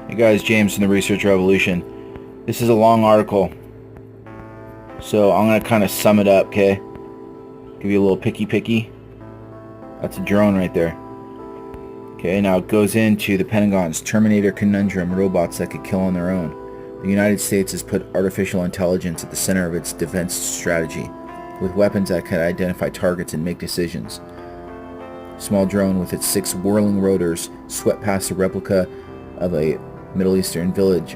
Hey guys, James from the Research Revolution. This is a long article, so I'm going to kind of sum it up, okay? Give you a little picky. That's a drone right there. Okay, now it goes into the Pentagon's Terminator conundrum, robots that could kill on their own. The United States has put artificial intelligence at the center of its defense strategy, with weapons that can identify targets and make decisions. Small drone with its 6 whirling rotors swept past a replica of a Middle Eastern village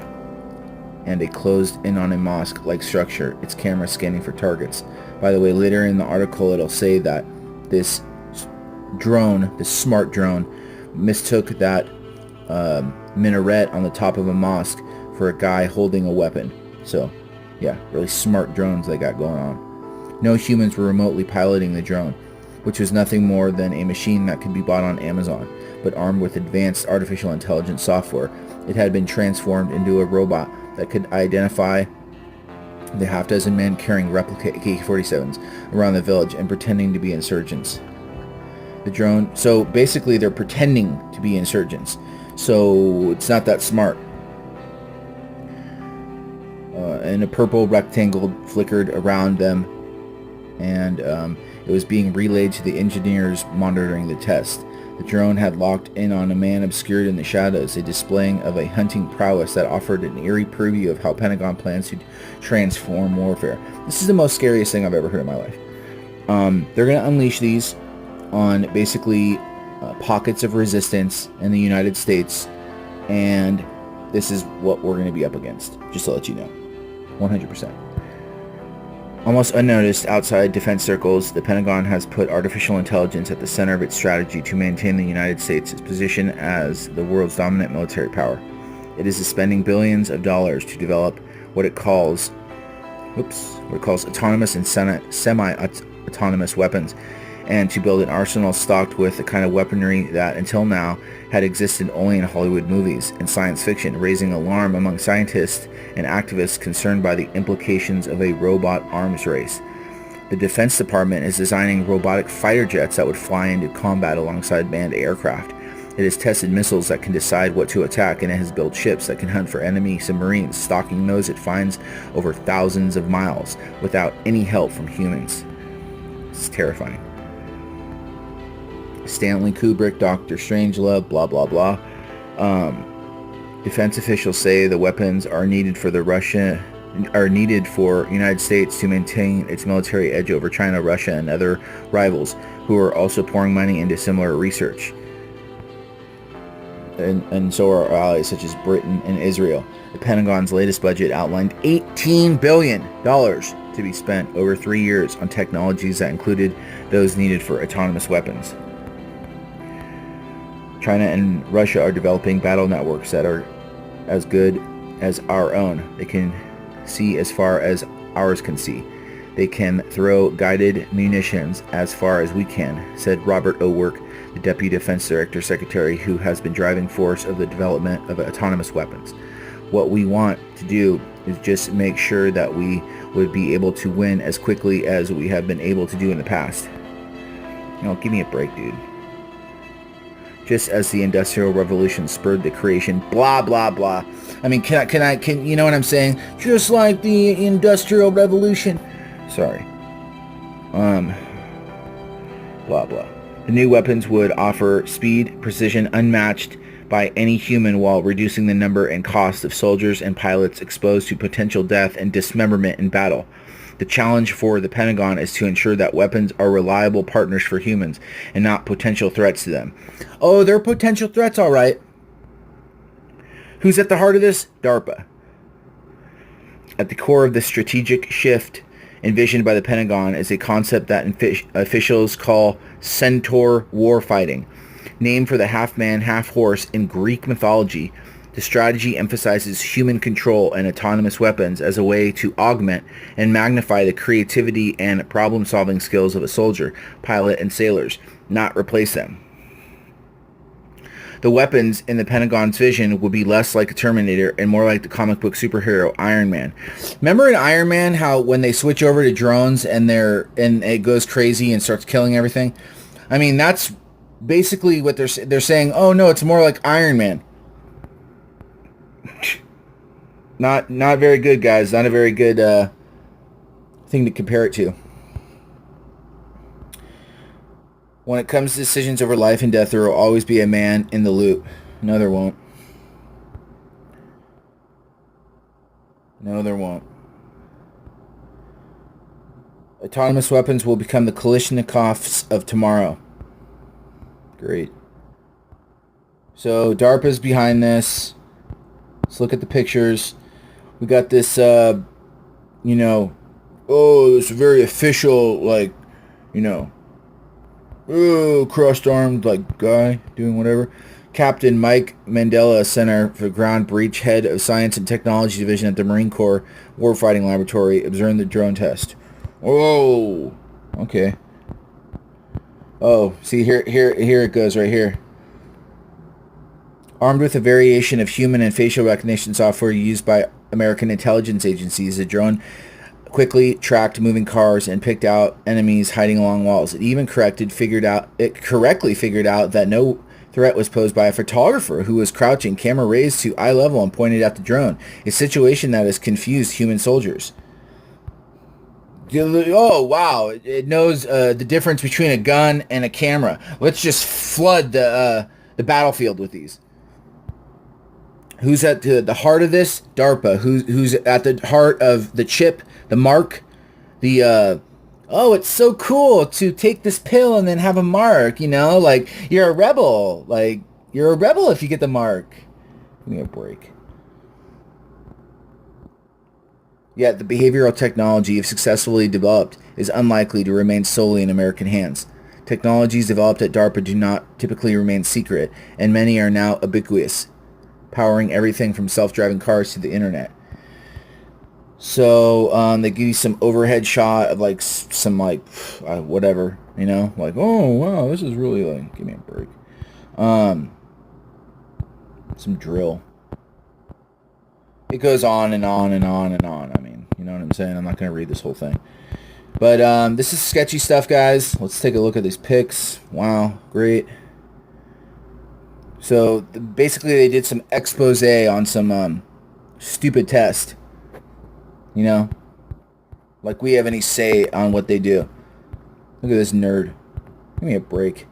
and a closed-in on a mosque-like structure, its camera scanning for targets. By the way, later in the article it'll say that this drone, this smart drone, mistook that minaret on the top of a mosque for a guy holding a weapon. So, yeah, really smart drones they got going on. No humans were remotely piloting the drone, which was nothing more than a machine that could be bought on Amazon, but armed with advanced artificial intelligence software. It had been transformed into a robot that could identify the half-dozen men carrying replica AK-47s around the village and pretending to be insurgents. The drone, so basically they're pretending to be insurgents, so it's not that smart. And a purple rectangle flickered around them, and it was being relayed to the engineers monitoring the test. The drone had locked in on a man obscured in the shadows, a displaying of a hunting prowess that offered an eerie preview of how Pentagon plans to transform warfare. This is the most scariest thing I've ever heard in my life. They're going to unleash these on basically pockets of resistance in the United States, and this is what we're going to be up against, just to let you know. 100%. Almost unnoticed outside defense circles, the Pentagon has put artificial intelligence at the center of its strategy to maintain the United States' position as the world's dominant military power. It is spending billions of dollars to develop what it calls autonomous and semi-autonomous weapons, and to build an arsenal stocked with the kind of weaponry that until now had existed only in Hollywood movies and science fiction, raising alarm among scientists and activists concerned by the implications of a robot arms race. The Defense Department is designing robotic fighter jets that would fly into combat alongside manned aircraft. It has tested missiles that can decide what to attack, and it has built ships that can hunt for enemy submarines, stalking those it finds over thousands of miles without any help from humans. It's terrifying. Stanley Kubrick, Dr. Strangelove, blah blah blah. Defense officials say the weapons are needed for United States to maintain its military edge over China, Russia, and other rivals who are also pouring money into similar research. And so are our allies such as Britain and Israel. The Pentagon's latest budget outlined $18 billion to be spent over 3 years on technologies that included those needed for autonomous weapons. China and Russia are developing battle networks that are as good as our own. They can see as far as ours can see. They can throw guided munitions as far as we can, said Robert O'Rourke, the Deputy Defense Director Secretary, who has been driving force of the development of autonomous weapons. What we want to do is just make sure that we would be able to win as quickly as we have been able to do in the past. Give me a break, dude. Just as the Industrial Revolution spurred the creation, blah, blah, blah. I mean, can you know what I'm saying? Just like the Industrial Revolution. Sorry. Blah, blah. The new weapons would offer speed, precision unmatched by any human while reducing the number and cost of soldiers and pilots exposed to potential death and dismemberment in battle. The challenge for the Pentagon is to ensure that weapons are reliable partners for humans and not potential threats to them. Oh, they're potential threats, all right. Who's at the heart of this? DARPA. At the core of the strategic shift envisioned by the Pentagon is a concept that officials call centaur warfighting. Named for the half-man, half-horse in Greek mythology, the strategy emphasizes human control and autonomous weapons as a way to augment and magnify the creativity and problem-solving skills of a soldier, pilot, and sailors, not replace them. The weapons in the Pentagon's vision would be less like a Terminator and more like the comic book superhero Iron Man. Remember in Iron Man how when they switch over to drones and it goes crazy and starts killing everything? I mean, that's basically what they're saying. Oh no, it's more like Iron Man. Not very good, guys. Not a very good thing to compare it to. When it comes to decisions over life and death, there will always be a man in the loop. No, there won't. No, there won't. Autonomous weapons will become the Kalashnikovs of tomorrow. Great. So DARPA's behind this. Let's look at the pictures. We got this, you know, oh, this very official, like, you know, oh, crossed-armed, like, guy doing whatever. Captain Mike Mandela, Center for Ground Breach, Head of Science and Technology Division at the Marine Corps Warfighting Laboratory, observing the drone test. Whoa. Okay. Oh, see, here it goes right here. Armed with a variation of human and facial recognition software used by American intelligence agencies, the drone quickly tracked moving cars and picked out enemies hiding along walls. It even correctly figured out that no threat was posed by a photographer who was crouching, camera raised to eye level, and pointed at the drone, a situation that has confused human soldiers. Oh, wow. It knows the difference between a gun and a camera. Let's just flood the battlefield with these. Who's at the heart of this? DARPA. Who's at the heart of the chip, the mark, the oh, it's so cool to take this pill and then have a mark, you know? Like, you're a rebel. Like, you're a rebel if you get the mark. Give me a break. Yet, the behavioral technology, if successfully developed, is unlikely to remain solely in American hands. Technologies developed at DARPA do not typically remain secret, and many are now ubiquitous, powering everything from self-driving cars to the internet. So they give you some overhead shot of like some like whatever, you know, like, oh wow, this is really like, give me a break. Some drill. It goes on and on and on and on. I mean, you know what I'm saying? I'm not going to read this whole thing. But this is sketchy stuff, guys. Let's take a look at these pics. Wow, great. So basically they did some expose on some stupid test. You know? Like we have any say on what they do. Look at this nerd. Give me a break.